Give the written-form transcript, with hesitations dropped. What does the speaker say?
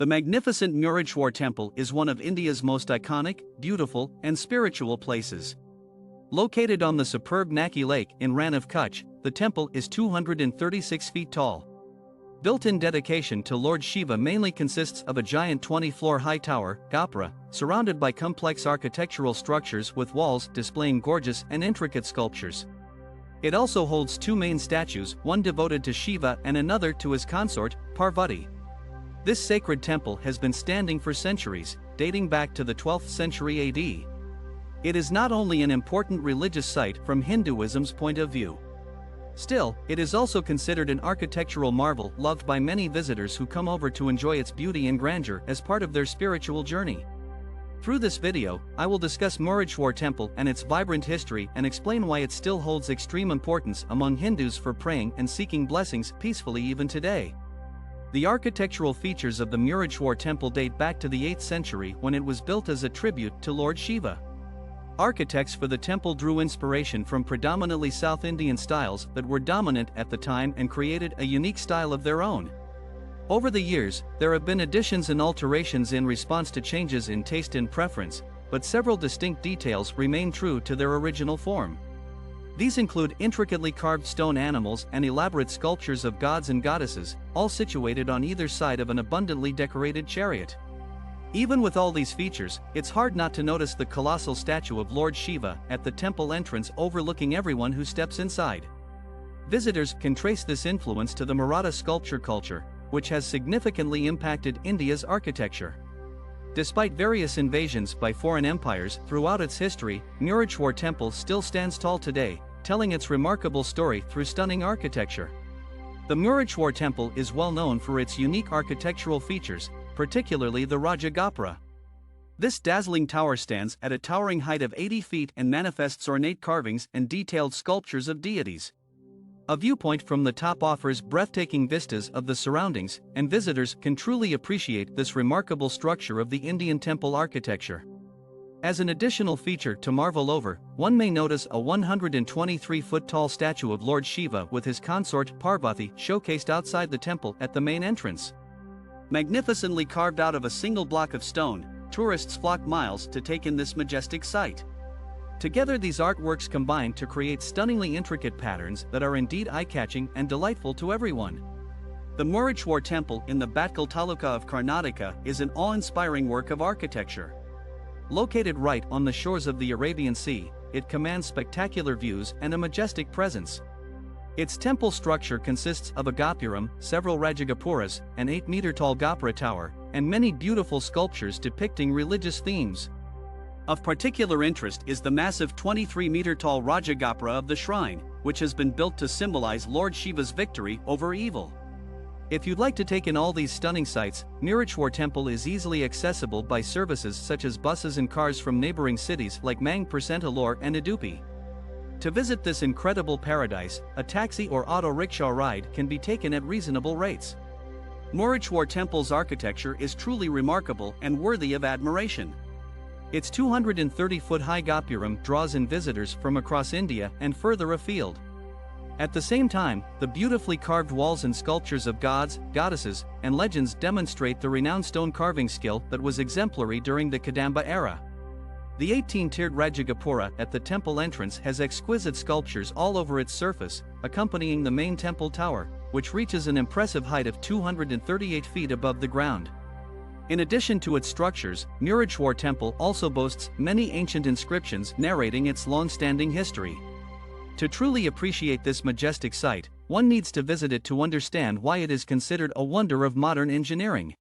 The magnificent Murudeshwar Temple is one of India's most iconic, beautiful, and spiritual places. Located on the superb Nakki Lake in Rann of Kutch, the temple is 236 feet tall. Built in dedication to Lord Shiva, mainly consists of a giant 20-floor high tower, Gopura, surrounded by complex architectural structures with walls displaying gorgeous and intricate sculptures. It also holds two main statues, one devoted to Shiva and another to his consort, Parvati. This sacred temple has been standing for centuries, dating back to the 12th century AD. It is not only an important religious site from Hinduism's point of view. Still, it is also considered an architectural marvel loved by many visitors who come over to enjoy its beauty and grandeur as part of their spiritual journey. Through this video, I will discuss Murudeshwar Temple and its vibrant history and explain why it still holds extreme importance among Hindus for praying and seeking blessings peacefully even today. The architectural features of the Murudeshwar Temple date back to the 8th century when it was built as a tribute to Lord Shiva. Architects for the temple drew inspiration from predominantly South Indian styles that were dominant at the time and created a unique style of their own. Over the years, there have been additions and alterations in response to changes in taste and preference, but several distinct details remain true to their original form. These include intricately carved stone animals and elaborate sculptures of gods and goddesses, all situated on either side of an abundantly decorated chariot. Even with all these features, it's hard not to notice the colossal statue of Lord Shiva at the temple entrance overlooking everyone who steps inside. Visitors can trace this influence to the Maratha sculpture culture, which has significantly impacted India's architecture. Despite various invasions by foreign empires throughout its history, Murudeshwar Temple still stands tall today, telling its remarkable story through stunning architecture. The Murudeshwar Temple is well known for its unique architectural features, particularly the Raja Gopura. This dazzling tower stands at a towering height of 80 feet and manifests ornate carvings and detailed sculptures of deities. A viewpoint from the top offers breathtaking vistas of the surroundings, and visitors can truly appreciate this remarkable structure of the Indian temple architecture. As an additional feature to marvel over, one may notice a 123-foot-tall statue of Lord Shiva with his consort Parvati showcased outside the temple at the main entrance. Magnificently carved out of a single block of stone, tourists flock miles to take in this majestic sight. Together, these artworks combine to create stunningly intricate patterns that are indeed eye-catching and delightful to everyone. The Murudeshwar Temple in the Bhatkal Taluka of Karnataka is an awe-inspiring work of architecture. Located right on the shores of the Arabian Sea, it commands spectacular views and a majestic presence. Its temple structure consists of a gopuram, several Rajagopuras, an 8-meter-tall Gopura tower, and many beautiful sculptures depicting religious themes. Of particular interest is the massive 23-meter-tall Raja Gopura of the shrine, which has been built to symbolize Lord Shiva's victory over evil. If you'd like to take in all these stunning sights, Murudeshwar Temple is easily accessible by services such as buses and cars from neighboring cities like Persantalore and Udupi. To visit this incredible paradise, a taxi or auto rickshaw ride can be taken at reasonable rates. Murudeshwar Temple's architecture is truly remarkable and worthy of admiration. Its 230-foot-high gopuram draws in visitors from across India and further afield. At the same time, the beautifully carved walls and sculptures of gods, goddesses, and legends demonstrate the renowned stone carving skill that was exemplary during the Kadamba era. The 18-tiered Rajagopura at the temple entrance has exquisite sculptures all over its surface, accompanying the main temple tower, which reaches an impressive height of 238 feet above the ground. In addition to its structures, Murudeshwar Temple also boasts many ancient inscriptions narrating its long-standing history. To truly appreciate this majestic site, one needs to visit it to understand why it is considered a wonder of modern engineering.